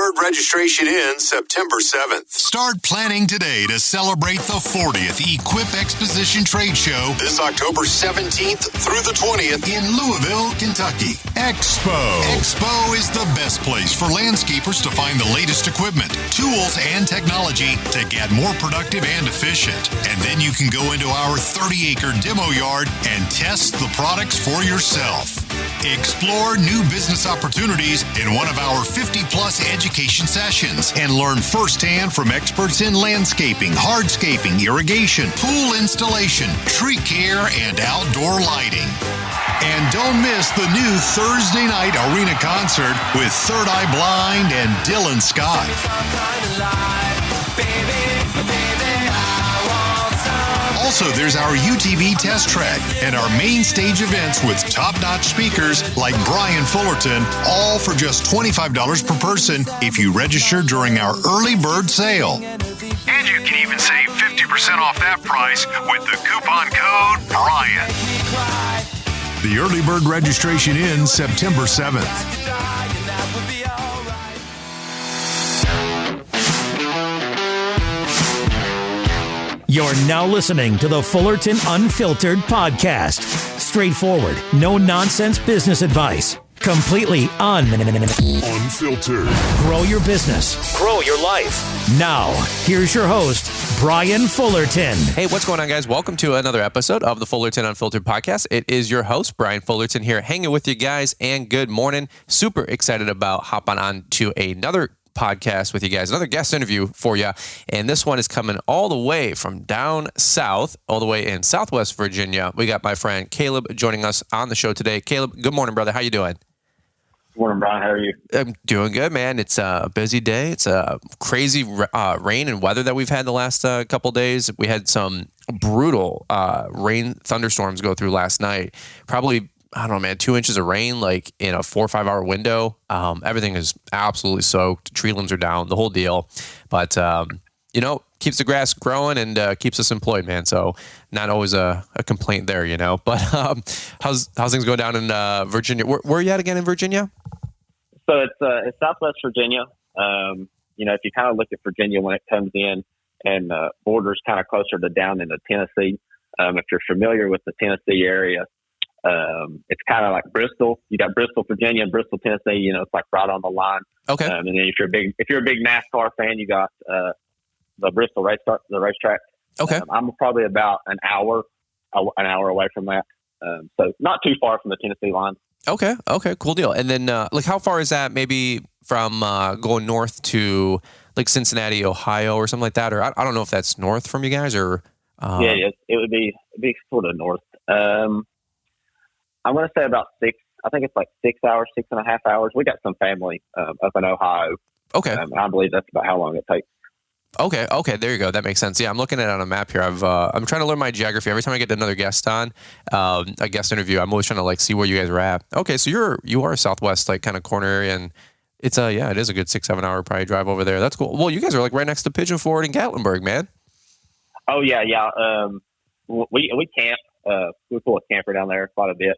bird registration ends September 7th. Start planning today to celebrate the 40th Equip Exposition Trade Show this October 17th through the 20th in Louisville, Kentucky. Expo is the best place for landscapers to find the latest equipment, tools, and technology to get more productive and efficient. And then you can go into our 30-acre demo yard and test the products for yourself. Explore new business opportunities in one of our 50-plus education sessions and learn firsthand from experts in landscaping, hardscaping, irrigation, pool installation, tree care, and outdoor lighting. And don't miss the new Thursday night arena concert with Third Eye Blind and Dylan Scott. Also, there's our UTV test track and our main stage events with top-notch speakers like Brian Fullerton, all for just $25 per person if you register during our early bird sale. And you can even save 50% off that price with the coupon code BRIAN. The early bird registration ends September 7th. You're now listening to the Fullerton Unfiltered podcast. Straightforward, no-nonsense business advice. Completely unfiltered. Grow your business. Grow your life. Now, here's your host, Brian Fullerton. Hey, what's going on, guys? Welcome to another episode of the Fullerton Unfiltered podcast. It is your host, Brian Fullerton, here hanging with you guys, and good morning. Super excited about hopping on to another podcast with you guys, another guest interview for you, and this one is coming all the way from down south, all the way in Southwest Virginia. We got my friend Caleb joining us on the show today. Caleb, good morning, brother. How you doing? Good morning, Brian. How are you? I'm doing good, man. It's a busy day. It's a crazy rain and weather that we've had the last couple days. We had some brutal rain thunderstorms go through last night. Probably, I don't know, man, 2 inches of rain, like in a 4 or 5 hour window. Everything is absolutely soaked. Tree limbs are down, the whole deal. But, keeps the grass growing and keeps us employed, man. So not always a complaint there, But how's things going down in Virginia? Where are you at again in Virginia? So it's Southwest Virginia. If you kind of look at Virginia when it comes in and borders kind of closer to down into Tennessee, if you're familiar with the Tennessee area, it's kind of like Bristol. You got Bristol, Virginia, and Bristol, Tennessee. It's like right on the line. Okay. And then if you're a big NASCAR fan, you got the Bristol racetrack. Okay. I'm probably about an hour away from that. So not too far from the Tennessee line. Okay. Cool deal. And then, how far is that? Maybe from going north to like Cincinnati, Ohio, or something like that. Or I don't know if that's north from you guys, or it would be sort of north. I'm going to say about 6. I think it's like 6 hours, 6.5 hours. We got some family up in Ohio. Okay. I believe that's about how long it takes. Okay. There you go. That makes sense. Yeah, I'm looking at it on a map here. I'm trying to learn my geography. Every time I get another guest on, a guest interview, I'm always trying to like see where you guys are at. Okay, so you are Southwest, like kind of corner area, and it's it is a good 6-7 hour probably drive over there. That's cool. Well, you guys are like right next to Pigeon Forge and Gatlinburg, man. Oh yeah. We camp. We pull a camper down there quite a bit.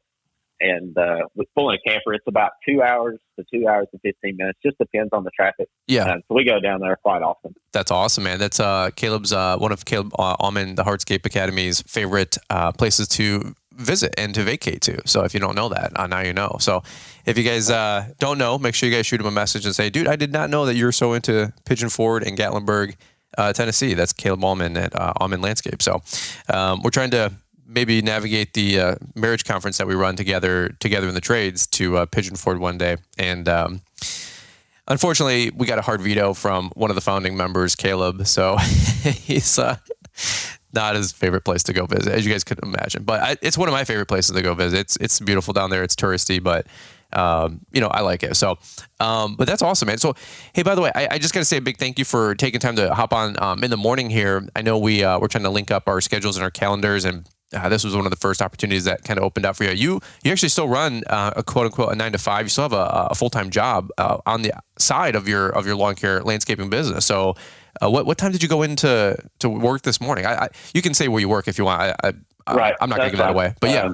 And with pulling a camper, it's about 2 hours to 2 hours and 15 minutes. Just depends on the traffic. Yeah. So we go down there quite often. That's awesome, man. That's Caleb's one of Caleb Allman, the Hardscape Academy's favorite places to visit and to vacate to. So if you don't know that, now you know. So if you guys don't know, make sure you guys shoot him a message and say, dude, I did not know that you're so into Pigeon Forge and Gatlinburg, Tennessee. That's Caleb Allman at Allman Landscape. So we're trying to maybe navigate the marriage conference that we run together in the trades to Pigeon Forge one day. And unfortunately, we got a hard veto from one of the founding members, Caleb. So he's not his favorite place to go visit, as you guys could imagine. But it's one of my favorite places to go visit. It's beautiful down there. It's touristy, but I like it. So, but that's awesome, man. So, hey, by the way, I just got to say a big thank you for taking time to hop on in the morning here. I know we're trying to link up our schedules and our calendars, and this was one of the first opportunities that kind of opened up for you. You actually still run a quote unquote a 9 to 5. You still have a full-time job on the side of your lawn care landscaping business. So, what time did you go into work this morning? You can say where you work if you want. Right. I'm not going to give that away, but yeah.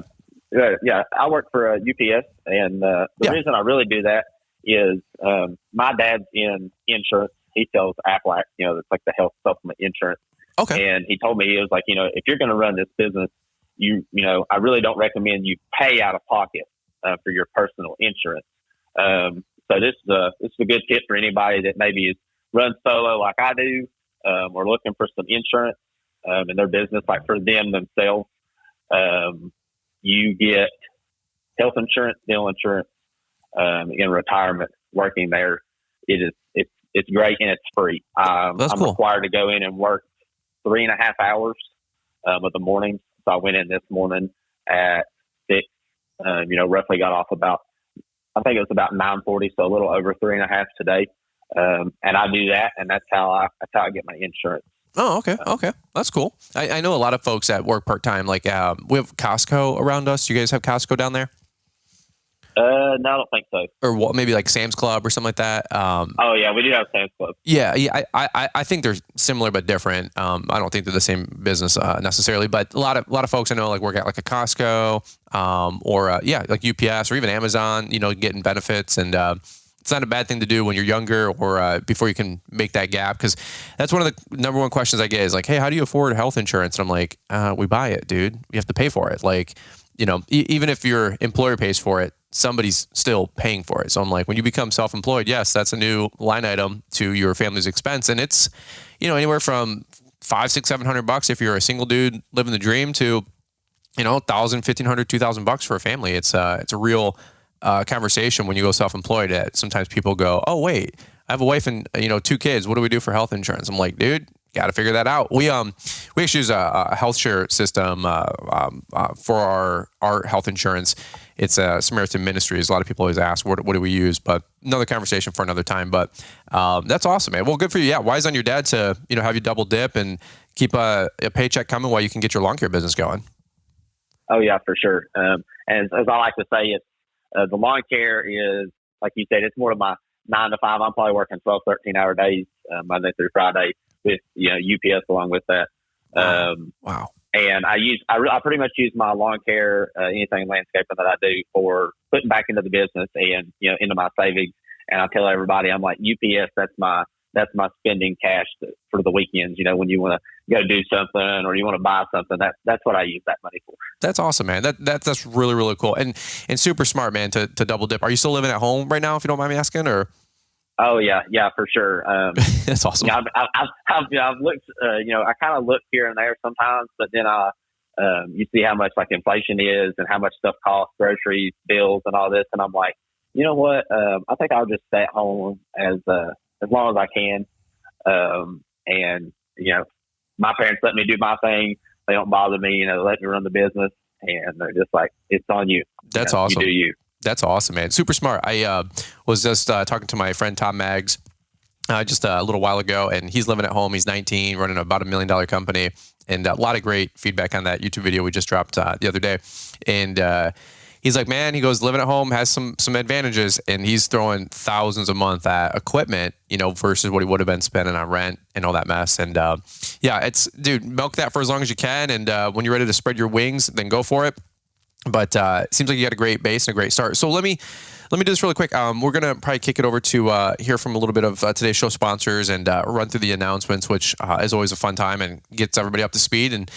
Yeah, I work for UPS, and the reason I really do that is my dad's in insurance. He sells Aflac, it's like the health supplement insurance. Okay. And he told me, he was like, if you're going to run this business, I really don't recommend you pay out of pocket for your personal insurance. So this is a good tip for anybody that maybe runs solo like I do, or looking for some insurance in their business, like for them themselves. You get health insurance, dental insurance in retirement working there. It's great and it's free. I'm cool. required to go in and work 3.5 hours of the morning. So I went in this morning at 6. Roughly got off I think it was about 9:40, so a little over 3.5 today. And I do that, and that's how I get my insurance. Oh, okay. Okay. That's cool. I know a lot of folks that work part-time, like we have Costco around us. You guys have Costco down there? No, I don't think so. Or what, maybe like Sam's Club or something like that. Oh yeah, we do have Sam's Club. Yeah. I think they're similar but different. I don't think they're the same business necessarily, but a lot of folks I know like work at like a Costco, or like UPS or even Amazon. Getting benefits, and it's not a bad thing to do when you're younger or before you can make that gap, because that's one of the number one questions I get is like, hey, how do you afford health insurance? And I'm like, we buy it, dude. You have to pay for it. Like, even if your employer pays for it, somebody's still paying for it. So I'm like, when you become self-employed, yes, that's a new line item to your family's expense. And it's, anywhere from $500, $600, $700 if you're a single dude living the dream to, $1,000, $1,500, $2,000 for a family. It's a real conversation when you go self-employed. Sometimes people go, oh, wait, I have a wife and, 2 kids. What do we do for health insurance? I'm like, dude, got to figure that out. We actually use a health share system for our health insurance. It's Samaritan Ministries. A lot of people always ask, what do we use? But another conversation for another time. But that's awesome, man. Well, good for you. Yeah, wise on your dad to have you double dip and keep a paycheck coming while you can get your lawn care business going. Oh yeah, for sure. And as I like to say, it's the lawn care is, like you said, it's more of my 9 to 5. I'm probably working 12, 13-hour days Monday through Friday with UPS along with that. Wow. And I pretty much use my lawn care, anything landscaping that I do, for putting back into the business and into my savings. And I tell everybody, I'm like, UPS, that's my spending cash for the weekends. When you want to go do something or you want to buy something, that's what I use that money for. That's awesome, man. That's really, really cool and super smart, man. To double dip. Are you still living at home right now, if you don't mind me asking, or? Oh yeah, for sure. That's awesome. I've looked, I kind of look here and there sometimes, but then you see how much like inflation is and how much stuff costs, groceries, bills, and all this, and I'm like, you know what? I think I'll just stay at home as long as I can. And my parents let me do my thing. They don't bother me. They let me run the business, and they're just like, it's on you. That's awesome. You do you. That's awesome, man. Super smart. I was just talking to my friend Tom Maggs just a little while ago, and he's living at home. He's 19, running about $1 million company, and a lot of great feedback on that YouTube video we just dropped the other day. And he's like, man, he goes, living at home has some advantages, and he's throwing thousands a month at equipment, versus what he would have been spending on rent and all that mess. And it's, dude, milk that for as long as you can, and when you're ready to spread your wings, then go for it. But it seems like you got a great base and a great start. So let me do this really quick. We're going to probably kick it over to hear from a little bit of today's show sponsors and run through the announcements, which is always a fun time and gets everybody up to speed. And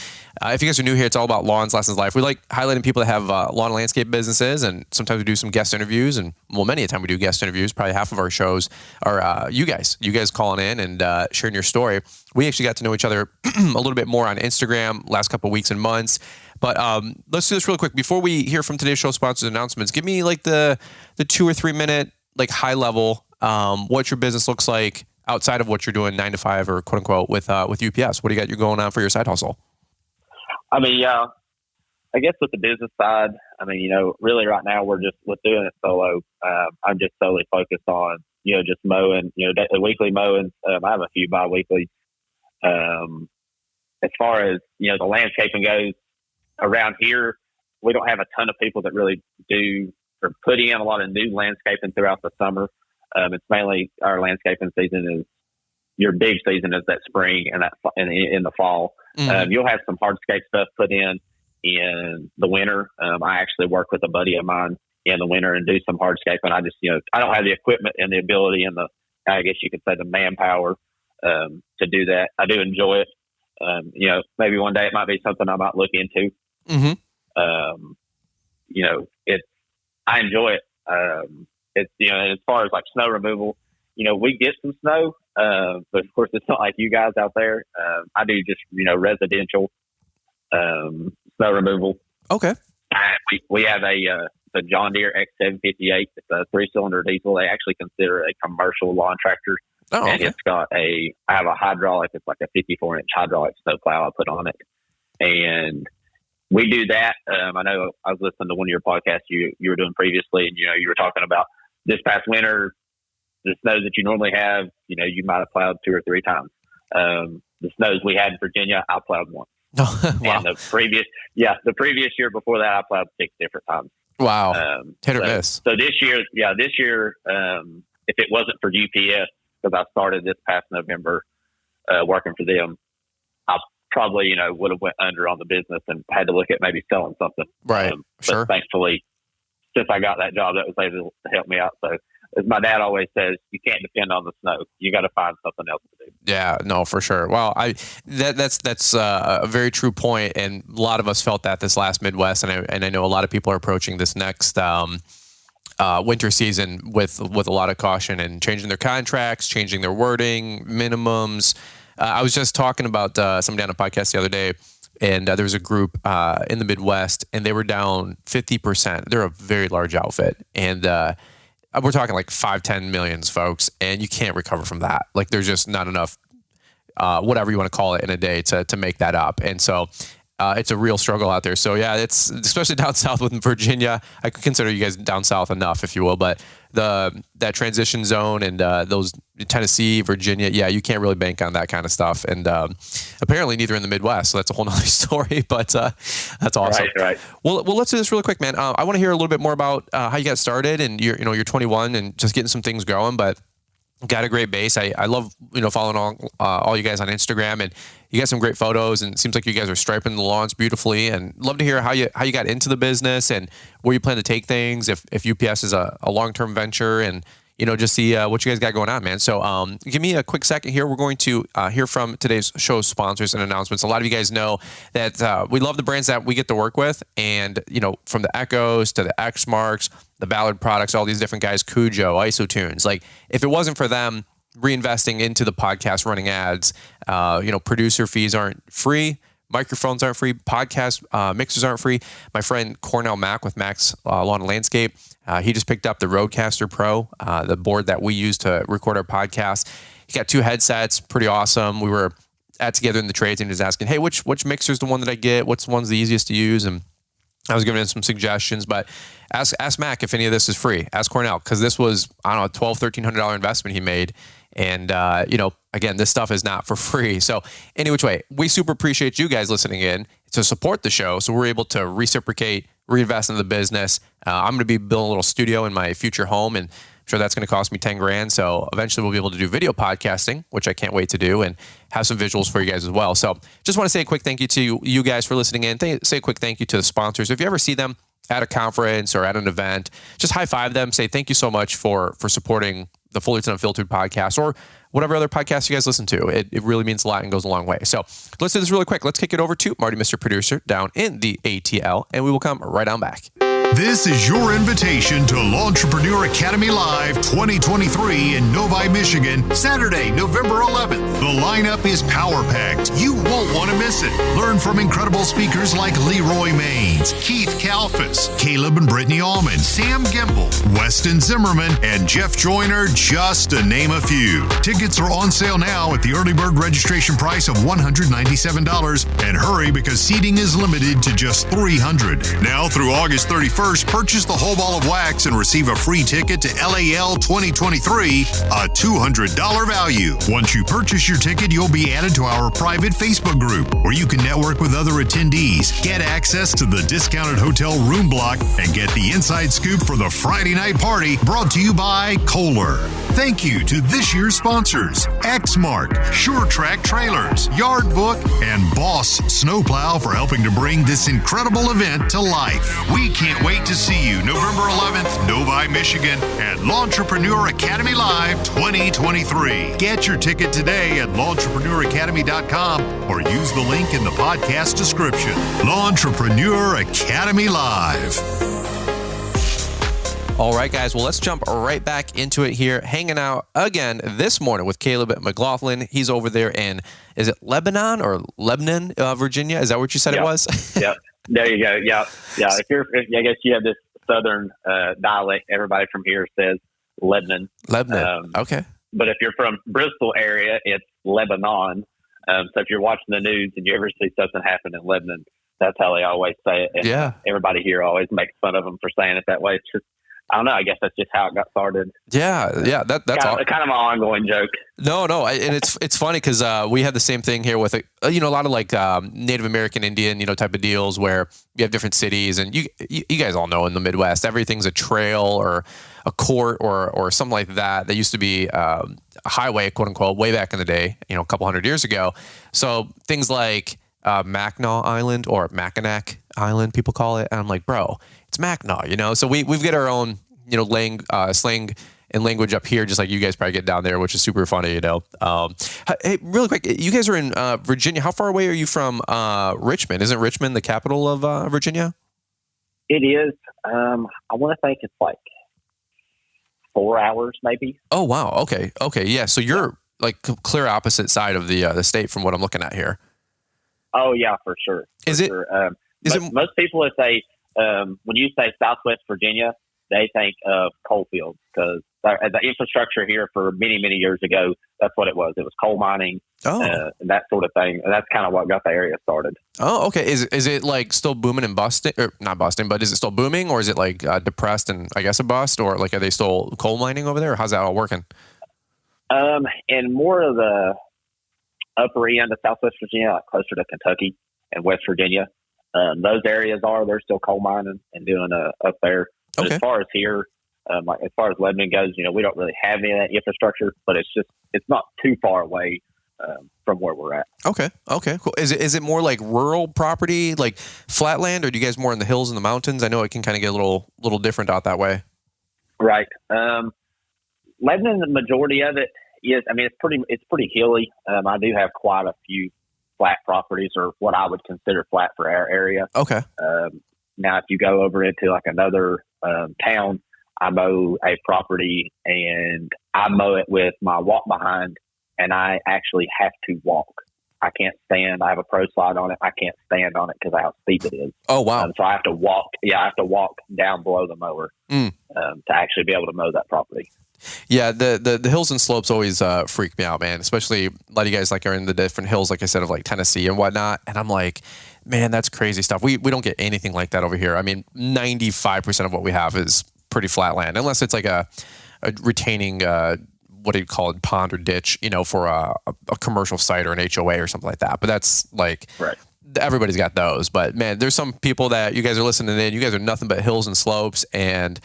if you guys are new here, it's all about lawns, lessons, life. We like highlighting people that have lawn and landscape businesses, and sometimes we do some guest interviews. And many a time we do guest interviews. Probably half of our shows are you guys calling in and sharing your story. We actually got to know each other a little bit more on Instagram last couple of weeks and months. But let's do this real quick. Before we hear from today's show sponsors announcements, give me like the 2 or 3 minute, like high level, what your business looks like outside of what you're doing 9 to 5 or quote unquote with UPS. What do you got going on for your side hustle? I mean, I guess with the business side, really right now we're doing it solo. I'm just solely focused on, just mowing, the weekly mowing. I have a few bi-weekly. As far as, the landscaping goes, around here, we don't have a ton of people that really do or put in a lot of new landscaping throughout the summer. It's mainly our landscaping season is your big season is that spring and that in the fall. Mm-hmm. You'll have some hardscape stuff put in the winter. I actually work with a buddy of mine in the winter and do some hardscaping. I just, I don't have the equipment and the ability and I guess you could say the manpower to do that. I do enjoy it. Maybe one day it might be something I might look into. Mm-hmm. I enjoy it. It's, as far as like snow removal, we get some snow, but of course it's not like you guys out there. I do just, residential snow removal. Okay. We have a John Deere X758. It's a 3-cylinder diesel. They actually consider it a commercial lawn tractor. Oh, okay. And it's got I have a hydraulic. It's like a 54-inch hydraulic snowplow I put on it. And we do that. I know I was listening to one of your podcasts you were doing previously, and, you were talking about this past winter, the snows that you normally have, you might have plowed 2 or 3 times. The snows we had in Virginia, I plowed once. Oh, wow. And the previous year before that, I plowed 6 different times. Wow. Hit or miss. So this year, if it wasn't for UPS, because I started this past November working for them, I probably, would have went under on the business and had to look at maybe selling something. Right. Sure. But thankfully, since I got that job, that was able to help me out. So as my dad always says, you can't depend on the snow. You got to find something else to do. Yeah, no, for sure. Well, that's a very true point, and a lot of us felt that this last Midwest, and I know a lot of people are approaching this next winter season with a lot of caution and changing their contracts, changing their wording, minimums. I was just talking about somebody on a podcast the other day, and there was a group in the Midwest, and they were down 50%. They're a very large outfit, and we're talking like 5-10 millions, folks, and you can't recover from that. Like, there's just not enough, whatever you want to call it, in a day to make that up. And so it's a real struggle out there. So yeah, it's especially down south with Virginia. I could consider you guys down south enough, if you will, but that transition zone and those Tennessee, Virginia, yeah, you can't really bank on that kind of stuff. And apparently neither in the Midwest. So that's a whole nother story, but that's awesome. Right. Well, let's do this really quick, man. I want to hear a little bit more about how you got started, and you're 21 and just getting some things going, but got a great base. I love, following all you guys on Instagram, and you got some great photos, and it seems like you guys are striping the lawns beautifully, and love to hear how you got into the business and where you plan to take things, if UPS is a long-term venture, and just see what you guys got going on, man. So give me a quick second here. We're going to hear from today's show sponsors and announcements. A lot of you guys know that we love the brands that we get to work with, and from the Echoes to the X Marks, the Ballard products, all these different guys, Cujo, IsoTunes. Like, if it wasn't for them reinvesting into the podcast, running ads, producer fees aren't free, microphones aren't free, podcast mixers aren't free. My friend Cornell Mack with Mack's Lawn and Landscape, he just picked up the Rodecaster Pro, the board that we use to record our podcast. He got 2 headsets, pretty awesome. We were together in the trades, and he was asking, hey, which mixer is the one that I get? What's one's the easiest to use? And I was giving him some suggestions, but ask Mac if any of this is free. Ask Cornell, because this was, I don't know, $1,200-$1,300 investment he made. And, again, this stuff is not for free. So any which way, we super appreciate you guys listening in to support the show. So we're able to reciprocate, reinvest into the business. I'm going to be building a little studio in my future home, and I'm sure that's going to cost me $10,000. So eventually we'll be able to do video podcasting, which I can't wait to do, and have some visuals for you guys as well. So just want to say a quick thank you to you guys for listening in. Say a quick thank you to the sponsors. If you ever see them at a conference or at an event, just high five them. Say thank you so much for supporting the Fullerton Unfiltered podcast, or whatever other podcast you guys listen to. It really means a lot and goes a long way. So let's do this really quick. Let's kick it over to Marty, Mr. Producer, down in the ATL, and we will come right on back. This is your invitation to Lawntrepreneur Academy Live 2023 in Novi, Michigan, Saturday, November 11th. The lineup is power-packed. You won't want to miss it. Learn from incredible speakers like Leroy Maines, Keith Kalfas, Caleb and Brittany Allman, Sam Gimble, Weston Zimmerman, and Jeff Joyner, just to name a few. Tickets are on sale now at the early bird registration price of $197. And hurry, because seating is limited to just 300. Now through August 31st, purchase the whole ball of wax and receive a free ticket to LAL 2023, a $200 value. Once you purchase your ticket, you'll be added to our private Facebook group, where you can network with other attendees, get access to the discounted hotel room block, and get the inside scoop for the Friday night party, brought to you by Kohler. Thank you to this year's sponsors, Xmark, Sure Track Trailers, Yard Book, and Boss Snowplow for helping to bring this incredible event to life. We can't wait to see you November 11th, Novi, Michigan, at L'Entrepreneur Academy Live 2023. Get your ticket today at l'entrepreneuracademy.com or use the link in the podcast description. L'Entrepreneur Academy Live. All right, guys. Well, let's jump right back into it here. Hanging out again this morning with Caleb McGlothlin. He's over there in, is it Lebanon or Lebanon, Virginia? Is that what you said it was? Yeah. There you go. Yeah. I guess you have this southern dialect. Everybody from here says Lebanon. Okay. But if you're from Bristol area, it's Lebanon. So if you're watching the news and you ever see something happen in Lebanon, that's how they always say it. And everybody here always makes fun of them for saying it that way. It's just, I don't know. I guess that's just how it got started. Yeah. That's kind of an ongoing joke. No, and it's funny because we had the same thing here with a lot of like Native American Indian type of deals where you have different cities, and you guys all know in the Midwest everything's a trail or a court or something like that. That used to be a highway, quote unquote, way back in the day, a couple hundred years ago. So things like Mackinac Island or Mackinac Island, people call it, and I'm like, bro, it's Mackinac, So we've got our own, slang and language up here, just like you guys probably get down there, which is super funny, Hey, really quick, you guys are in Virginia. How far away are you from Richmond? Isn't Richmond the capital of Virginia? It is. I want to think it's like 4 hours, maybe. Oh wow. Okay. Yeah. So you're like clear opposite side of the state from what I'm looking at here. Oh yeah, for sure. Most people would say when you say Southwest Virginia, they think of coal fields because the infrastructure here for many, many years ago, that's what it was. It was coal mining, and that sort of thing. And that's kind of what got the area started. Oh, okay. Is it like still booming and busting, or not busting, but is it still booming, or is it like depressed and I guess a bust, or like are they still coal mining over there, or how's that all working? And more of the upper end of Southwest Virginia, like closer to Kentucky and West Virginia. Those areas they're still coal mining and doing up there. But as far as here, like as far as Lebanon goes, we don't really have any of that infrastructure, but it's not too far away from where we're at. Okay, cool. Is it more like rural property, like flatland, or do you guys more in the hills and the mountains? I know it can kind of get a little different out that way. Right. Lebanon, the majority of it is. I mean, it's pretty hilly. I do have quite a few flat properties, or what I would consider flat for our area. Okay. Now, if you go over into like another town, I mow a property and I mow it with my walk behind, and I actually have to walk. I can't stand. I have a pro slide on it. I can't stand on it because of how steep it is. Oh, wow. So I have to walk. Yeah, I have to walk down below the mower to actually be able to mow that property. Yeah, the hills and slopes always freak me out, man. Especially a lot of you guys like are in the different hills, like I said, of like Tennessee and whatnot. And I'm like, man, that's crazy stuff. We don't get anything like that over here. I mean, 95% of what we have is pretty flat land, unless it's like a retaining what do you call it, pond or ditch, for a commercial site or an HOA or something like that. But that's like right. Everybody's got those. But man, there's some people that you guys are listening in. You guys are nothing but hills and slopes and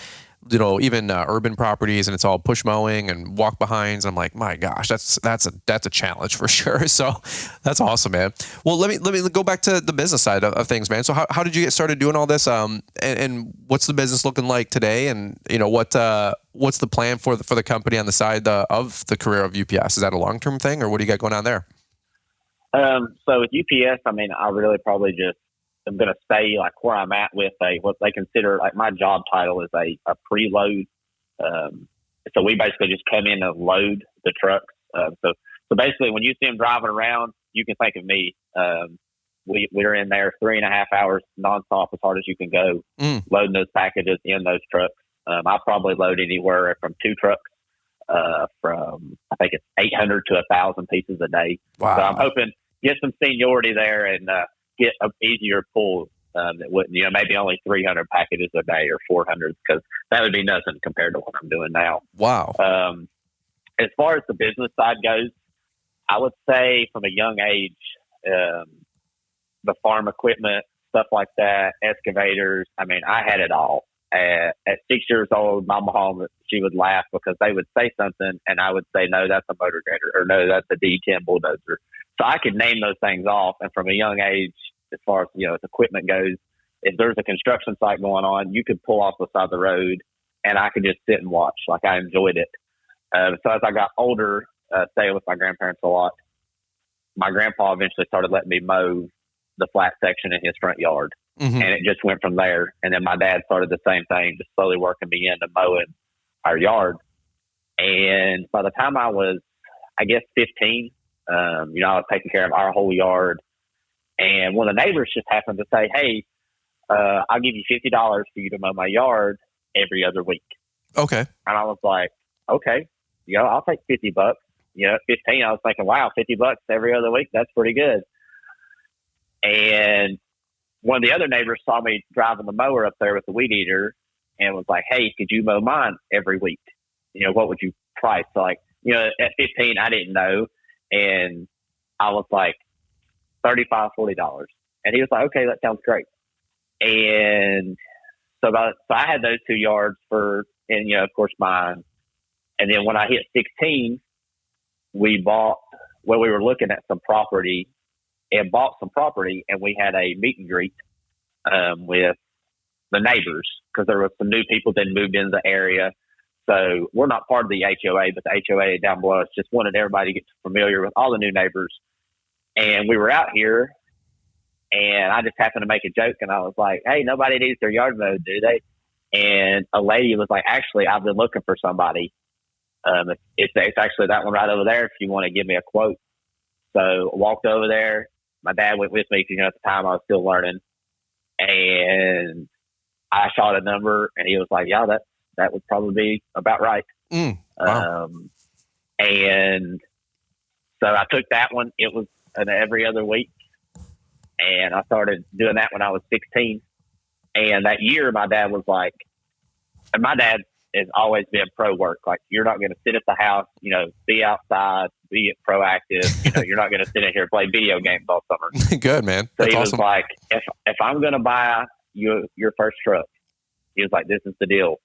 even urban properties, and it's all push mowing and walk behinds. I'm like, my gosh, that's a challenge for sure. So that's awesome, man. Well, let me go back to the business side of things, man. So how did you get started doing all this? And what's the business looking like today? And what's the plan for the company on the side of the career of UPS? Is that a long-term thing, or what do you got going on there? So with UPS, I mean, I really probably just I'm going to stay like where I'm at with what they consider like my job title is a preload. So we basically just come in and load the trucks. So basically when you see them driving around, you can think of me. We're in there 3.5 hours nonstop as hard as you can go, loading those packages in those trucks. I probably load anywhere from 2 trucks, from I think it's 800 to 1,000 pieces a day. Wow. So I'm hoping get some seniority there and get an easier pull that wouldn't, maybe only 300 packages a day or 400, because that would be nothing compared to what I'm doing now. Wow. As far as the business side goes, I would say from a young age, the farm equipment, stuff like that, excavators. I mean, I had it all. at 6 years old, my mom, she would laugh because they would say something and I would say, no, that's a motor grader, or no, that's a D10 bulldozer. So I could name those things off. And from a young age, as far as, as equipment goes, if there's a construction site going on, you could pull off the side of the road and I could just sit and watch. Like, I enjoyed it. So as I got older, staying with my grandparents a lot, my grandpa eventually started letting me mow the flat section in his front yard. Mm-hmm. And it just went from there. And then my dad started the same thing, just slowly working me into mowing our yard. And by the time I was, I guess, 15, I was taking care of our whole yard. And one of the neighbors just happened to say, hey, I'll give you $50 for you to mow my yard every other week. Okay. And I was like, okay, I'll take $50. At 15, I was thinking, wow, $50 every other week. That's pretty good. And one of the other neighbors saw me driving the mower up there with the weed eater and was like, hey, could you mow mine every week? What would you price? So at 15, I didn't know. And I was like, $35, $40. And he was like, okay, that sounds great. And so I had those 2 yards of course, mine. And then when I hit 16, we were looking at some property and bought some property, and we had a meet and greet with the neighbors because there were some new people that moved into the area. So we're not part of the HOA, but the HOA down below us just wanted everybody to get familiar with all the new neighbors. And we were out here, and I just happened to make a joke, and I was like, hey, nobody needs their yard mowed, do they? And a lady was like, actually, I've been looking for somebody. It's actually that one right over there if you want to give me a quote. So I walked over there. My dad went with me because, at the time I was still learning. And I shot a number, and he was like, yeah, that would probably be about right. Wow. And so I took that one. It was an every other week. And I started doing that when I was 16. And that year, my dad was like, and my dad has always been pro work. Like, you're not going to sit at the house, be outside, be proactive. You're not going to sit in here and play video games all summer. Good, man. So That's he awesome. was like, if I'm going to buy you your first truck, he was like, this is the deal.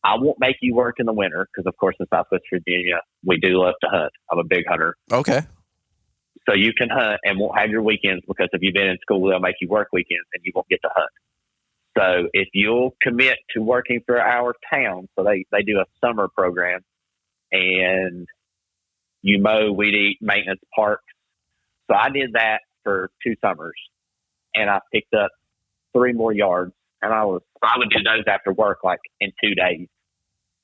I won't make you work in the winter because, of course, in Southwest Virginia, we do love to hunt. I'm a big hunter. Okay. So you can hunt and won't have your weekends because if you've been in school, they'll make you work weekends and you won't get to hunt. So if you'll commit to working for our town, so they do a summer program, and you mow, weed eat, maintenance, parks. So I did that for 2 summers, and I picked up 3 more yards, and I would do those after work, like in 2 days,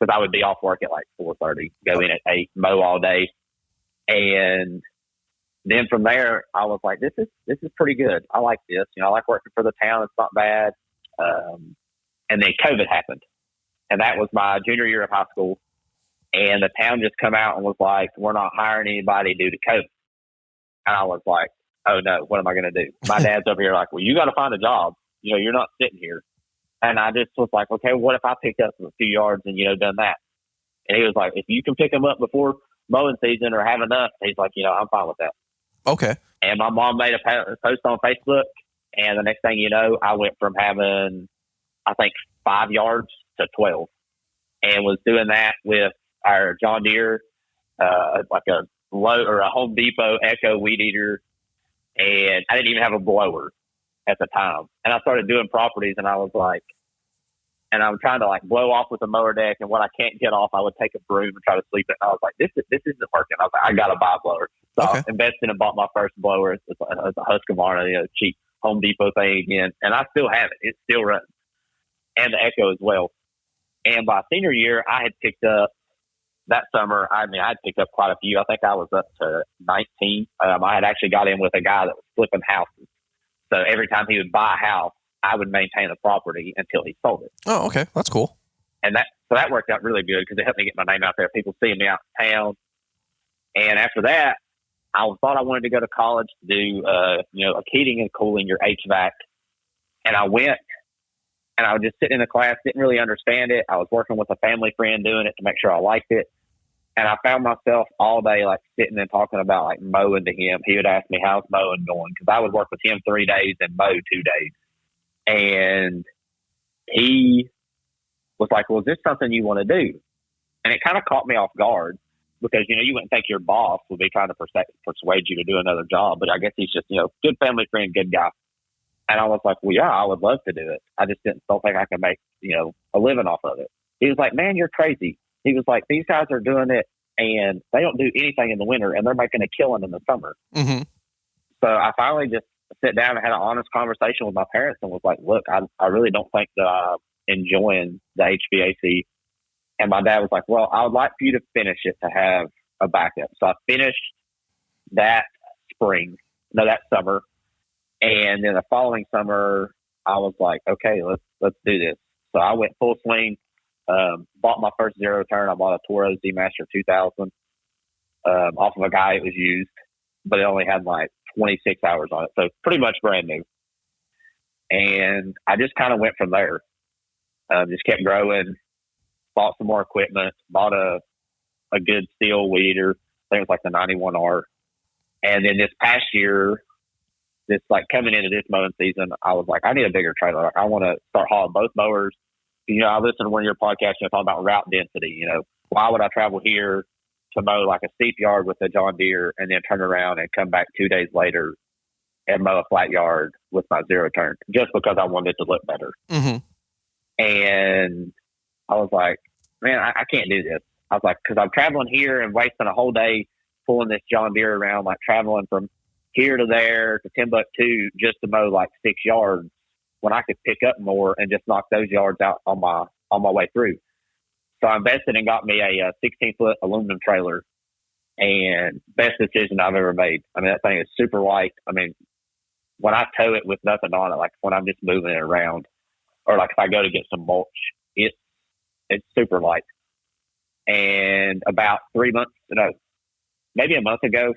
because I would be off work at like 4:30, go in at 8, mow all day, and then from there I was like, this is pretty good. I like this. I like working for the town. It's not bad. And then COVID happened, and that was my junior year of high school. And the town just come out and was like, we're not hiring anybody due to COVID. And I was like, oh no, what am I going to do? My dad's over here like, well, you got to find a job. You're not sitting here. And I just was like, okay, what if I picked up a few yards and, done that? And he was like, if you can pick them up before mowing season or have enough, he's like, I'm fine with that. Okay. And my mom made a post on Facebook. And the next thing you know, I went from having, I think, 5 yards to 12, and was doing that with our John Deere, like a Home Depot Echo weed eater. And I didn't even have a blower at the time. And I started doing properties, and I was like, and I'm trying to like blow off with a mower deck. And when I can't get off, I would take a broom and try to sweep it. And I was like, this isn't working. I was like, I got to buy a blower. So I invested and bought my first blower. It's a Husqvarna, cheap Home Depot thing again, and I still have it. It's still running, and the Echo as well. And by senior year, I had picked up that summer. I had picked up quite a few. I think I was up to 19. I had actually got in with a guy that was flipping houses. So every time he would buy a house, I would maintain the property until he sold it. Oh, okay, that's cool. And that worked out really good because it helped me get my name out there. People seeing me out in town. And after that, I thought I wanted to go to college to do, like heating and cooling, your HVAC. And I went, and I was just sitting in a class, didn't really understand it. I was working with a family friend doing it to make sure I liked it. And I found myself all day, like sitting and talking about like mowing to him. He would ask me, how's mowing going? Because I would work with him 3 days and mow 2 days. And he was like, well, is this something you want to do? And it kind of caught me off guard because, you wouldn't think your boss would be trying to persuade you to do another job. But I guess he's just, good family friend, good guy. And I was like, well, yeah, I would love to do it. I just don't think I can make, a living off of it. He was like, man, you're crazy. He was like, these guys are doing it and they don't do anything in the winter and they're making a killing in the summer. Mm-hmm. So I finally just sat down and had an honest conversation with my parents and was like, look, I really don't think that I'm enjoying the HVAC. And my dad was like, well, I would like for you to finish it to have a backup. So I finished that summer. And then the following summer, I was like, okay, let's do this. So I went full swing, bought my first zero turn. I bought a Toro Z Master 2000 off of a guy it was used, but it only had like 26 hours on it. So pretty much brand new. And I just kind of went from there. Just kept growing, bought some more equipment, bought a good steel weed eater. I think it was like the 91R. And then this past year, coming into this mowing season, I was like, I need a bigger trailer. I want to start hauling both mowers. I listened to one of your podcasts, talking about route density. Why would I travel here to mow like a steep yard with a John Deere and then turn around and come back 2 days later and mow a flat yard with my zero turn just because I wanted it to look better. Mm-hmm. And I was like, man, I can't do this. I was like, because I'm traveling here and wasting a whole day pulling this John Deere around, like traveling from here to there to Timbuktu just to mow like 6 yards when I could pick up more and just knock those yards out on my way through. So I invested and got me a 16-foot aluminum trailer, and best decision I've ever made. I mean, that thing is super light. I mean, when I tow it with nothing on it, like when I'm just moving it around, or like if I go to get some mulch, it's super light. And about 3 months, maybe a month ago,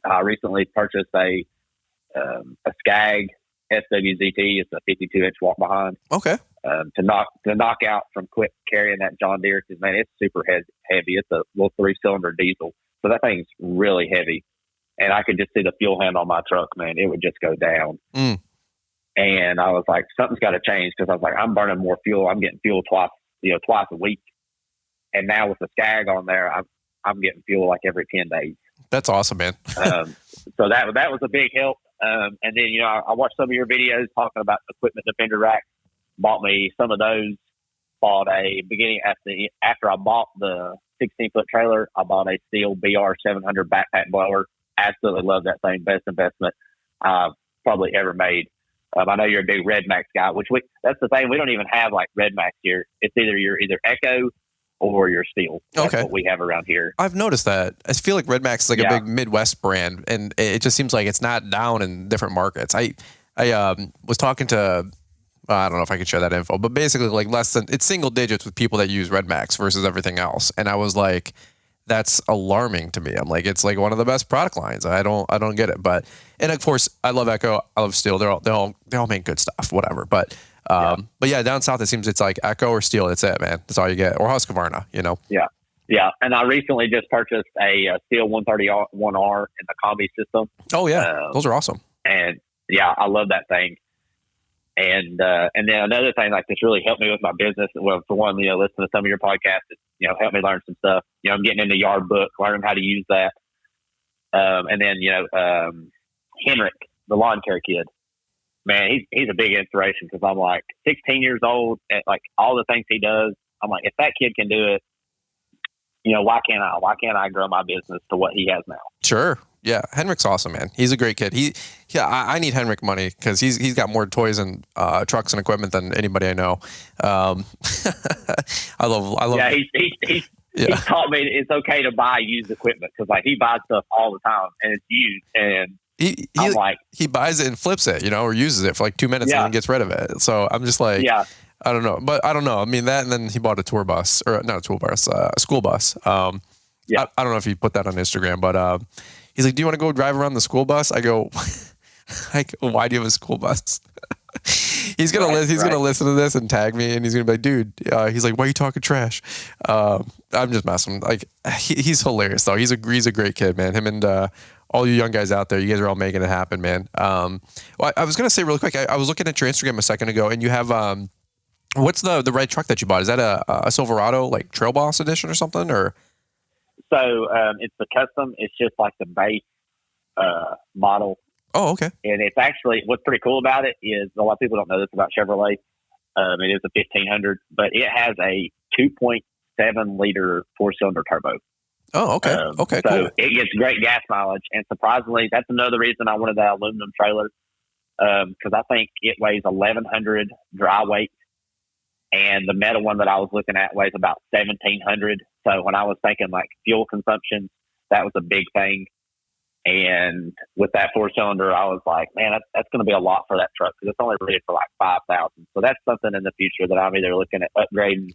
I recently purchased a Skag SWZT. It's a 52-inch walk behind. Okay. To knock out from quit carrying that John Deere, because man, it's super heavy. It's a little 3-cylinder diesel, so that thing's really heavy. And I could just see the fuel hand on my truck, man. It would just go down. Mm. And I was like, something's got to change, because I was like, I'm burning more fuel. I'm getting fuel twice a week. And now with the Skag on there, I'm getting fuel like every 10 days. That's awesome, man. So that was a big help. And then, I watched some of your videos talking about equipment defender rack. Bought me some of those. Bought after I bought the 16-foot trailer, I bought a Steel BR 700 backpack blower. Absolutely love that thing. Best investment I've probably ever made. I know you're a big Red Max guy, that's the thing. We don't even have like Red Max here. It's either Echo or your Steel. That's what we have around here. I've noticed that. I feel like Red Max is like a big Midwest brand, and it just seems like it's not down in different markets. I was talking to, I don't know if I could share that info, but basically like it's single digits with people that use Red Max versus everything else. And I was like, that's alarming to me. I'm like, it's like one of the best product lines. I don't get it. But, and of course I love Echo. I love Steel. They all make good stuff, whatever. But yeah, down south, it seems it's like Echo or Steel. That's it, man. That's all you get. Or Husqvarna, Yeah. Yeah. And I recently just purchased a Steel 131R in the combi system. Oh yeah. Those are awesome. And yeah, I love that thing. And then another thing like this really helped me with my business. Well, for one, listen to some of your podcasts, helped me learn some stuff. I'm getting in the yard book, learning how to use that. And then, Henrik, the lawn care kid, man, he's a big inspiration, because I'm like 16 years old and like all the things he does. I'm like, if that kid can do it, why can't I? Why can't I grow my business to what he has now? Sure. Yeah. Henrik's awesome, man. He's a great kid. I need Henrik money, because he's got more toys and trucks and equipment than anybody I know. I love. Yeah. He's taught me it's okay to buy used equipment, because like he buys stuff all the time and it's used, and he buys it and flips it, or uses it for like 2 minutes and then gets rid of it. So I'm just like, I don't know, but I don't know. I mean that, and then he bought a tour bus, or not a tour bus, a school bus. I don't know if he put that on Instagram, but he's like, do you want to go drive around the school bus? I go, why do you have a school bus? He's gonna listen to this and tag me, and he's gonna be like, dude. He's like, why are you talking trash? I'm just messing. Like he's hilarious though. He's a great kid, man. Him and all you young guys out there, you guys are all making it happen, man. Well, I was gonna say really quick. I was looking at your Instagram a second ago, and you have What's the red truck that you bought? Is that a Silverado, like Trail Boss edition or something? Or So it's the custom. It's just like the base model. oh, okay. And it's actually, what's pretty cool about it is a lot of people don't know this about Chevrolet. It is a 1500, but it has a 2.7 liter 4-cylinder turbo. Oh, okay. Okay, so cool. it gets great gas mileage. And surprisingly, that's another reason I wanted that aluminum trailer, because I think it weighs 1,100 dry weight. And the metal one that I was looking at weighs about 1,700. So when I was thinking like fuel consumption, that was a big thing. And with that 4-cylinder, I was like, man, that's going to be a lot for that truck because it's only rated for like 5,000. So that's something in the future that I'm either looking at upgrading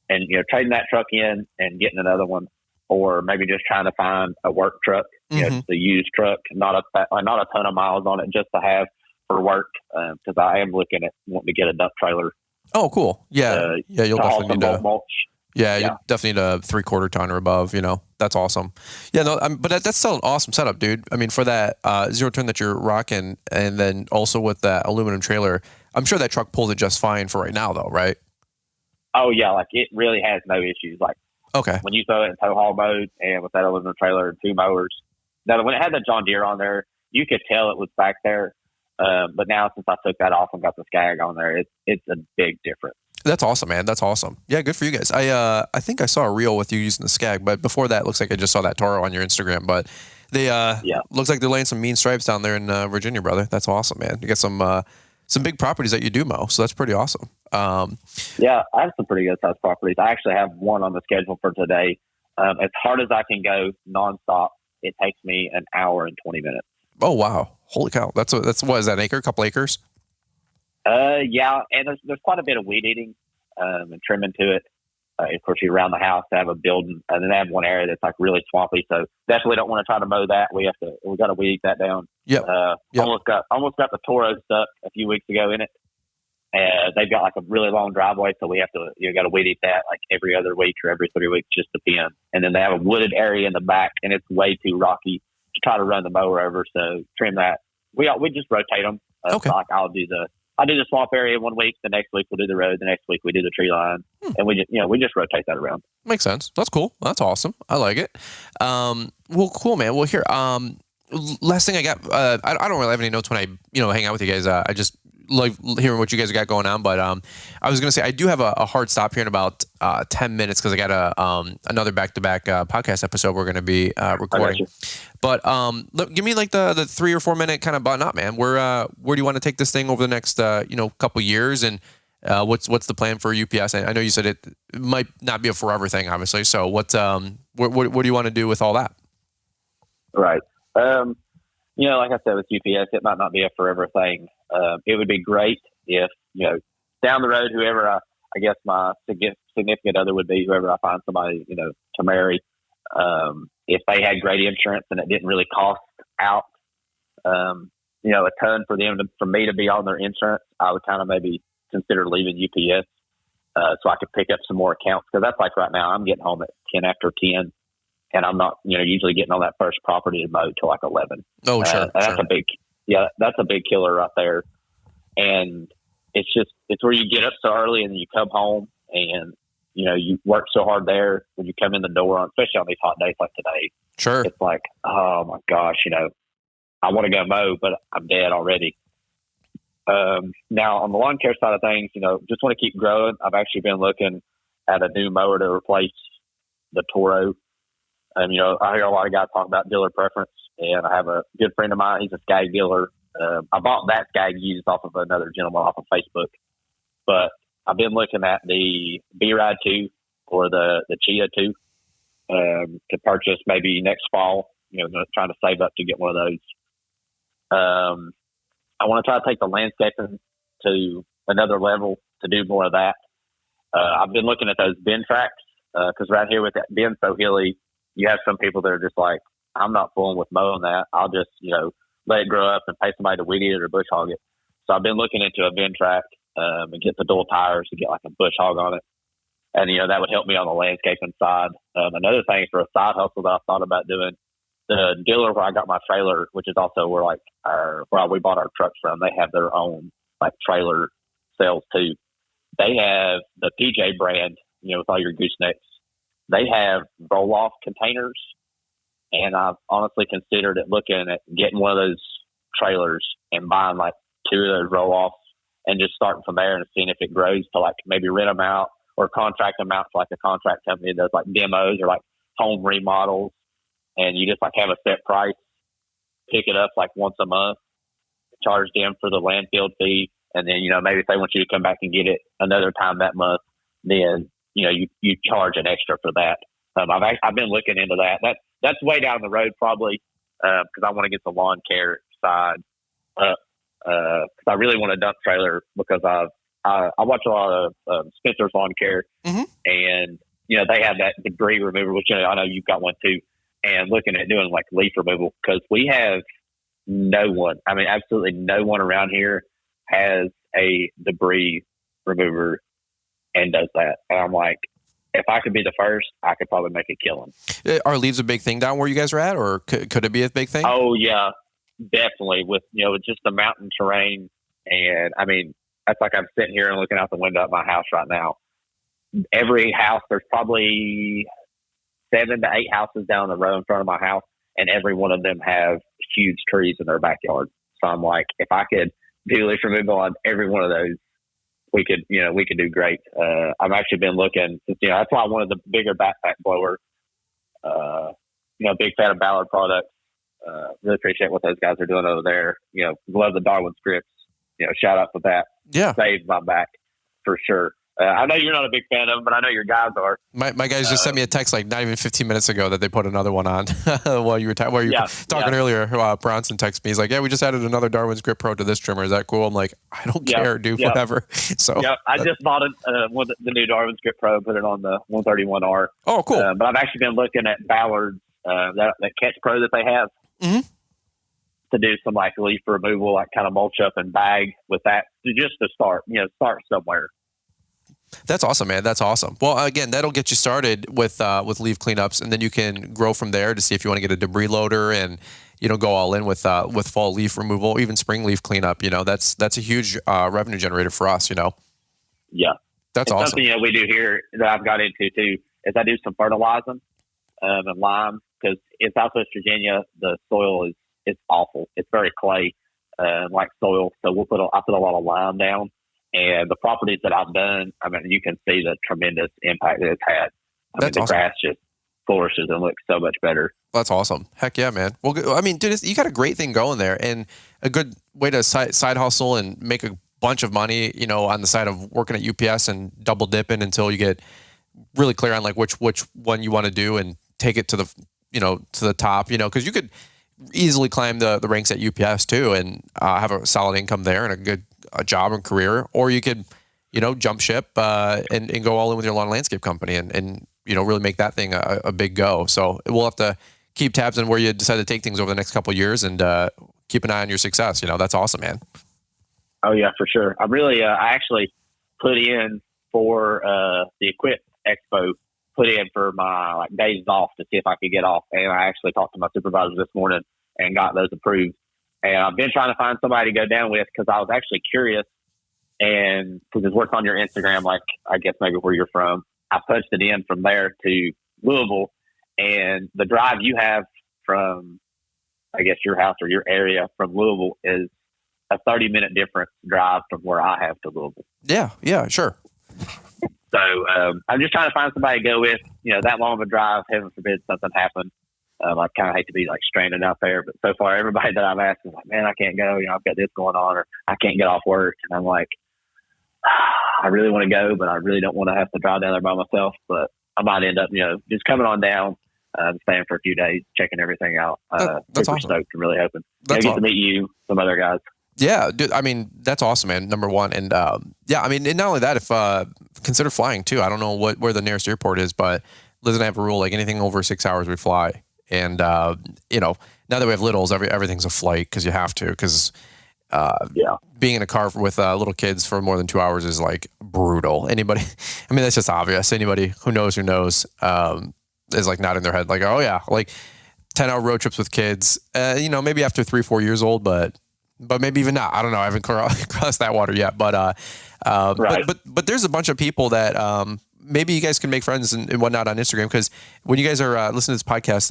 and, trading that truck in and getting another one, or maybe just trying to find a work truck, just a used truck, not a ton of miles on it, just to have for work. Because I am looking at wanting to get a dump trailer. Oh, cool. Yeah. You'll definitely need to mulch. Yeah, you definitely need a 3/4 ton or above. That's awesome. Yeah, no, but that's still an awesome setup, dude. I mean, for that 0-turn that you're rocking, and then also with that aluminum trailer, I'm sure that truck pulls it just fine for right now, though, right? Oh yeah, like it really has no issues. Like okay, when you throw it in tow haul mode and with that aluminum trailer and 2 mowers. Now, when it had the John Deere on there, you could tell it was back there. But now since I took that off and got the Skag on there, it's a big difference. That's awesome, man. That's awesome. Yeah, good for you guys. I think I saw a reel with you using the Skag, but before that, looks like I just saw that Toro on your Instagram. But they looks like they're laying some mean stripes down there in Virginia, brother. That's awesome, man. You got some big properties that you do mow, so that's pretty awesome. Yeah, I have some pretty good sized properties. I actually have one on the schedule for today. As hard as I can go nonstop, it takes me an hour and 20 minutes. Oh wow, holy cow! That's what is that, an acre, couple acres? Yeah, and there's quite a bit of weed eating and trimming to it. Of course, you around the house to have a building, and then they have one area that's like really swampy. So definitely don't want to try to mow that. We got to weed eat that down. Yep. Almost got the Toro stuck a few weeks ago in it. They've got like a really long driveway, so we have to got to weed eat that like every other week or every 3 weeks, just depend. And then they have a wooded area in the back, and it's way too rocky to try to run the mower over. So trim that. We just rotate them. Okay. So like I'll do the swamp area one week. The next week we'll do the road. The next week we do the tree line, and we just rotate that around. Makes sense. That's cool. That's awesome. I like it. Well, cool, man. Well, here, last thing I got. I don't really have any notes when I hang out with you guys. I just like hearing what you guys got going on. But I was gonna say I do have a hard stop here in about 10 minutes because I got another back-to-back podcast episode we're gonna be recording. But give me like the 3 or 4 minute kind of button up, man. Where do you want to take this thing over the next couple years, and what's the plan for UPS? I know you said it might not be a forever thing, obviously. So what do you want to do with all that? Right. Like I said with UPS, it might not be a forever thing. It would be great if down the road, whoever I guess my significant other would be, whoever I find somebody to marry. If they had great insurance and it didn't really cost out, a ton for me to be on their insurance, I would kind of maybe consider leaving UPS so I could pick up some more accounts. Because that's like right now, I'm getting home at 10 after 10, and I'm not, usually getting on that first property to mow till like 11. Oh, sure. That's a big killer right there. And it's where you get up so early and then you come home and you work so hard there when you come in the door, especially on these hot days like today. Sure. It's like, oh my gosh, I want to go mow, but I'm dead already. Now on the lawn care side of things, just want to keep growing. I've actually been looking at a new mower to replace the Toro. I hear a lot of guys talk about dealer preference, and I have a good friend of mine. He's a Skag dealer. I bought that Skag used off of another gentleman off of Facebook, but I've been looking at the B-Ride 2 or the Cheetah 2 to purchase maybe next fall, trying to save up to get one of those. I want to try to take the landscaping to another level to do more of that. I've been looking at those bin tracks because right here with that bin so hilly, you have some people that are just like, I'm not fooling with mowing that. I'll just, let it grow up and pay somebody to weed eat it or bush hog it. So I've been looking into a bin track and get the dual tires to get like a bush hog on it. And, that would help me on the landscaping side. Another thing for a side hustle that I thought about doing, the dealer where I got my trailer, which is also where where we bought our trucks from, they have their own like trailer sales too. they have the PJ brand, with all your goosenecks. They have roll-off containers, and I've honestly considered looking at getting one of those trailers and buying like 2 of those roll-offs and just starting from there and seeing if it grows to like maybe rent them out or contract them out to like a contract company that does like demos or like home remodels, and you just like have a set price, pick it up like once a month, charge them for the landfill fee, and then maybe if they want you to come back and get it another time that month, then you charge an extra for that. I've been looking into that. That's way down the road probably because I want to get the lawn care side up because I really want a dump trailer because I watch a lot of Spencer's Lawn Care, and they have that debris remover, which I know you've got one too, and looking at doing like leaf removal because we have no one. I mean, absolutely no one around here has a debris remover and does that. And I'm like, if I could be the first, I could probably make a killing. Are leaves a big thing down where you guys are at, or could it be a big thing? Oh yeah, definitely. With just the mountain terrain, and I mean, that's like I'm sitting here and looking out the window at my house right now. Every house, there's probably 7 to 8 houses down the road in front of my house, and every one of them have huge trees in their backyard. So I'm like, if I could do leaf removal on every one of those, we could do great. I've actually been looking, that's why I wanted the bigger backpack blower. Big fan of Ballard products. Really appreciate what those guys are doing over there. Love the Darwin scripts. Shout out for that. Yeah. Saved my back for sure. I know you're not a big fan of them, but I know your guys are. My guys just sent me a text like not even 15 minutes ago that they put another one on while you were talking earlier. Bronson texted me. He's like, yeah, we just added another Darwin's Grip Pro to this trimmer. Is that cool? I'm like, I don't care, dude, whatever. So I just bought the new Darwin's Grip Pro, put it on the 131R. Oh, cool. But I've actually been looking at Ballard's, that Catch Pro that they have to do some like leaf removal, like kind of mulch up and bag with that just to start somewhere. That's awesome, man. That's awesome. Well, again, that'll get you started with leaf cleanups, and then you can grow from there to see if you want to get a debris loader and go all in with fall leaf removal, even spring leaf cleanup. That's a huge revenue generator for us. Yeah, that's awesome. Something we do here that I've got into too is I do some fertilizing and lime because in Southwest Virginia the soil is awful. It's very clay like soil, so I put a lot of lime down. And the properties that I've done, I mean, you can see the tremendous impact that it's had. That's awesome. The grass just flourishes and looks so much better. That's awesome. Heck yeah, man. Well, I mean, dude, you got a great thing going there and a good way to side hustle and make a bunch of money, on the side of working at UPS and double dipping until you get really clear on like which one you want to do and take it to the, to the top, because you could easily climb the ranks at UPS too and have a solid income there and a good job and career, or you could, jump ship and go all in with your lawn and landscape company and really make that thing a big go. So we'll have to keep tabs on where you decide to take things over the next couple of years and keep an eye on your success. That's awesome, man. Oh yeah, for sure. I actually put in for the Equip Expo, put in for my like days off to see if I could get off. And I actually talked to my supervisor this morning and got those approved. And I've been trying to find somebody to go down with because I was actually curious. And because it's worked on your Instagram, like I guess maybe where you're from, I punched it in from there to Louisville. And the drive you have from, I guess, your house or your area from Louisville is a 30-minute difference drive from where I have to Louisville. Yeah, sure. So I'm just trying to find somebody to go with, that long of a drive, heaven forbid something happen. I kind of hate to be like stranded out there, but so far everybody that I've asked is like, man, I can't go. I've got this going on, or I can't get off work. And I'm like, I really want to go, but I really don't want to have to drive down there by myself. But I might end up, just coming on down, staying for a few days, checking everything out. That's super awesome. Stoked and really hoping. I get to meet you, some other guys. Yeah, dude. I mean, that's awesome, man. Number one, and and not only that, if consider flying too. I don't know where the nearest airport is, but Liz and I have a rule: like anything over 6 hours, we fly. And now that we have littles, everything's a flight because you have to. Because being in a car with little kids for more than 2 hours is like brutal. Anybody, I mean, that's just obvious. Anybody who knows is like nodding their head, like, oh yeah, like 10-hour road trips with kids. Maybe after 3-4 years old, but but maybe even not. I don't know. I haven't crossed that water yet, but there's a bunch of people that maybe you guys can make friends and whatnot on Instagram, because when you guys are listening to this podcast,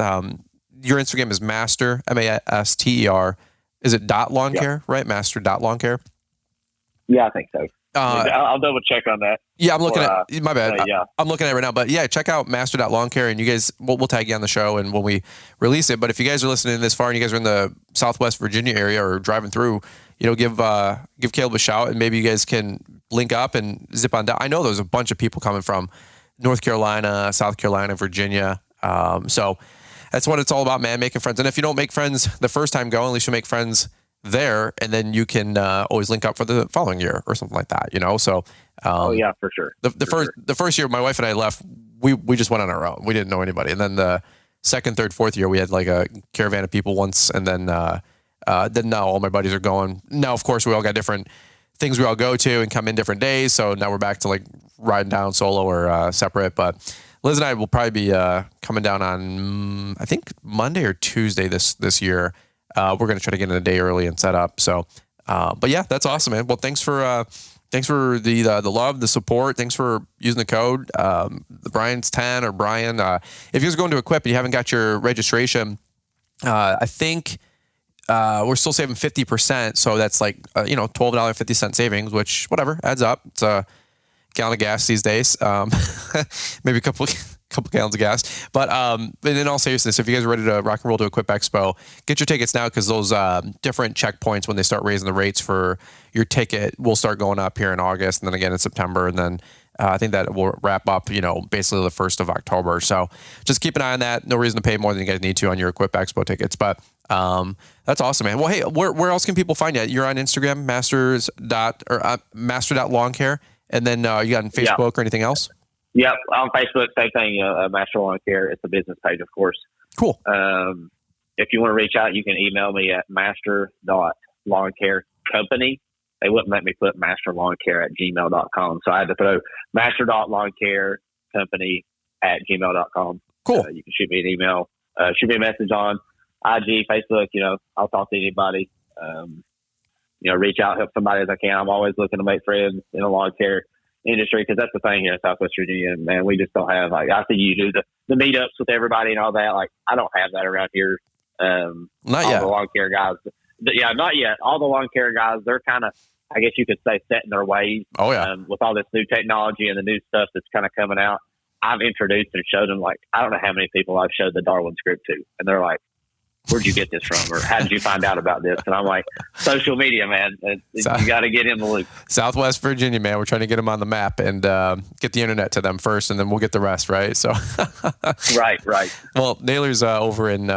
your Instagram is Master, MASTER. Is it .lawn care, right? Master .lawn care. Yeah, I think so. I'll double check on that. Yeah, I'm looking at my bad. I'm looking at it right now, but yeah, check out Master.Lawn Care, and you guys, we'll tag you on the show and when we release it. But if you guys are listening this far and you guys are in the Southwest Virginia area or driving through, give Caleb a shout, and maybe you guys can link up and zip on down. I know there's a bunch of people coming from North Carolina, South Carolina, Virginia. So that's what it's all about, man, making friends. And if you don't make friends the first time going, at least you make friends there, and then you can always link up for the following year or something like that, So, for sure. The first year my wife and I left, we just went on our own. We didn't know anybody. And then the second, third, fourth year, we had like a caravan of people once, and then now all my buddies are going. Now, of course, we all got different things we all go to and come in different days. So now we're back to like riding down solo or separate. But Liz and I will probably be coming down on I think Monday or Tuesday this year. We're going to try to get in a day early and set up. So, but yeah, that's awesome, man. Well, thanks for the love, the support. Thanks for using the code, the Brian's 10 or Brian. If you're going to Equip and you haven't got your registration, I think we're still saving 50%. So that's like, $12.50 savings, which whatever adds up. It's a gallon of gas these days. Maybe a couple gallons of gas. But in all seriousness, if you guys are ready to rock and roll to Equip Expo, get your tickets now, because those different checkpoints, when they start raising the rates for your ticket, will start going up here in August, and then again in September, and then I think that will wrap up, basically the 1st of October. So just keep an eye on that. No reason to pay more than you guys need to on your Equip Expo tickets. But that's awesome, man. Well, hey, where else can people find you? You're on Instagram, master.lawn care, and then you got on Facebook or anything else? Yep, on Facebook, same thing. Master Lawn Care. It's a business page, of course. Cool. If you want to reach out, you can email me at master.lawncarecompany. They wouldn't let me put masterlawncare@gmail.com, so I had to throw master.lawncarecompany@gmail.com. Cool. You can shoot me an email, shoot me a message on IG, Facebook. I'll talk to anybody. Reach out, help somebody as I can. I'm always looking to make friends in the lawn care industry, because that's the thing here in Southwest Virginia, man. We just don't have, like, I see you do the meetups with everybody and all that. Like, I don't have that around here. Not yet. The lawn care guys, not yet. All the lawn care guys, they're kind of, I guess you could say, set in their ways. Oh yeah. With all this new technology and the new stuff that's kind of coming out, I've introduced and showed them, like, I don't know how many people I've showed the Darwin script to, and they're like, "Where'd you get this from?" Or "How did you find out about this?" And I'm like, social media, man. You got to get in the loop. Southwest Virginia, man. We're trying to get them on the map and get the internet to them first, and then we'll get the rest, right? So, right. Well, Naylor's over in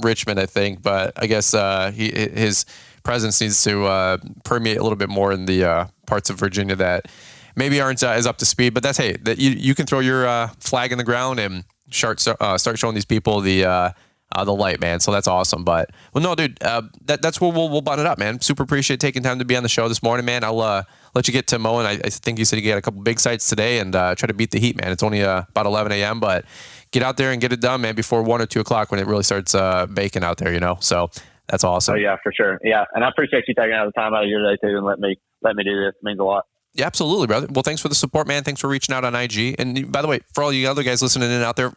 Richmond, I think, but I guess his presence needs to permeate a little bit more in the parts of Virginia that maybe aren't as up to speed. But that's, hey, that you can throw your flag in the ground and start showing these people the light, man. So that's awesome. But well, no, dude, that's where we'll button it up, man. Super appreciate taking time to be on the show this morning, man. I'll let you get to mowing. I think you said you got a couple big sites today, and try to beat the heat, man. It's only about 11 a.m., but get out there and get it done, man, before 1 or 2 o'clock when it really starts baking out there, So that's awesome. Oh yeah, for sure. Yeah, and I appreciate you taking out the time out of your day too and let me do this. It means a lot. Yeah, absolutely, brother. Well, thanks for the support, man. Thanks for reaching out on IG. And by the way, for all you other guys listening in out there,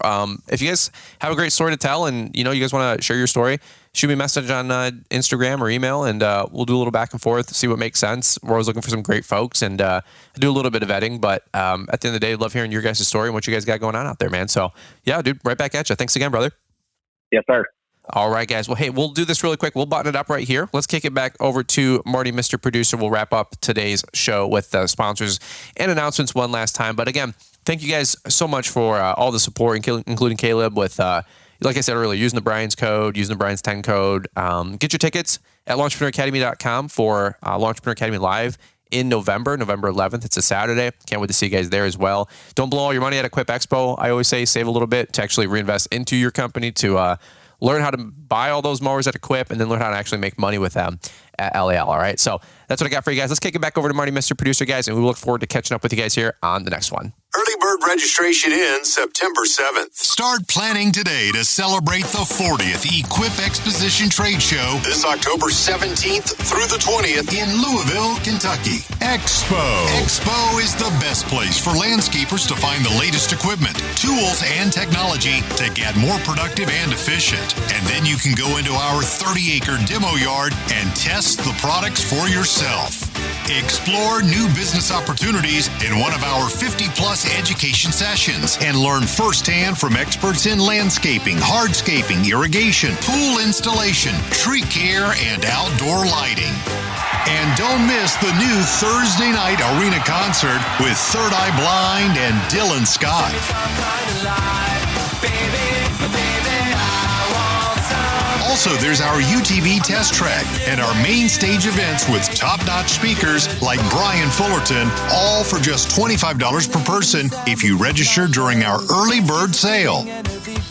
if you guys have a great story to tell and you guys want to share your story, shoot me a message on Instagram or email, and we'll do a little back and forth, see what makes sense. We're always looking for some great folks, and do a little bit of vetting. But at the end of the day, love hearing your guys' story and what you guys got going on out there, man. So yeah, dude, right back at you. Thanks again, brother. Yes, sir. All right, guys. Well, hey, we'll do this really quick. We'll button it up right here. Let's kick it back over to Marty, Mr. Producer. We'll wrap up today's show with sponsors and announcements one last time. But again, thank you guys so much for all the support, including Caleb with, like I said earlier, using the Brian's code, using the Brian's 10 code. Get your tickets at LaunchpreneurAcademy.com for Launchpreneur Academy Live in November 11th. It's a Saturday. Can't wait to see you guys there as well. Don't blow all your money at Equip Expo. I always say save a little bit to actually reinvest into your company to learn how to buy all those mowers at Equip, and then learn how to actually make money with them at LAL. All right. So that's what I got for you guys. Let's kick it back over to Marty, Mr. Producer, guys, and we look forward to catching up with you guys here on the next one. Early bird registration ends September 7th. Start planning today to celebrate the 40th Equip Exposition Trade Show this October 17th through the 20th in Louisville, Kentucky. Expo is the best place for landscapers to find the latest equipment, tools, and technology to get more productive and efficient. And then you can go into our 30-acre demo yard and test the products for yourself. Explore new business opportunities in one of our 50-plus education sessions and learn firsthand from experts in landscaping, hardscaping, irrigation, pool installation, tree care, and outdoor lighting. And don't miss the new Thursday night arena concert with Third Eye Blind and Dylan Scott. Also, there's our UTV test track and our main stage events with top-notch speakers like Brian Fullerton, all for just $25 per person if you register during our early bird sale.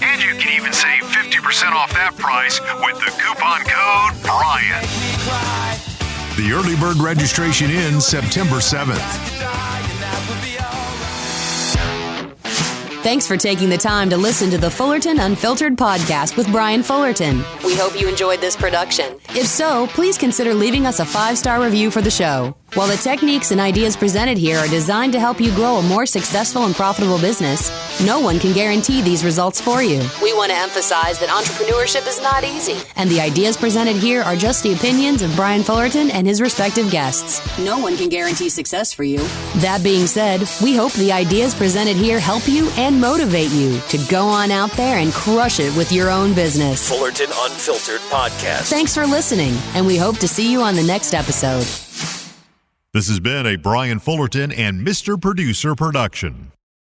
And you can even save 50% off that price with the coupon code BRIAN. The early bird registration ends September 7th. Thanks for taking the time to listen to the Fullerton Unfiltered podcast with Brian Fullerton. We hope you enjoyed this production. If so, please consider leaving us a 5-star review for the show. While the techniques and ideas presented here are designed to help you grow a more successful and profitable business, no one can guarantee these results for you. We want to emphasize that entrepreneurship is not easy, and the ideas presented here are just the opinions of Brian Fullerton and his respective guests. No one can guarantee success for you. That being said, we hope the ideas presented here help you and motivate you to go on out there and crush it with your own business. Fullerton Unfiltered Podcast. Thanks for listening, and we hope to see you on the next episode. This has been a Brian Fullerton and Mr. Producer production.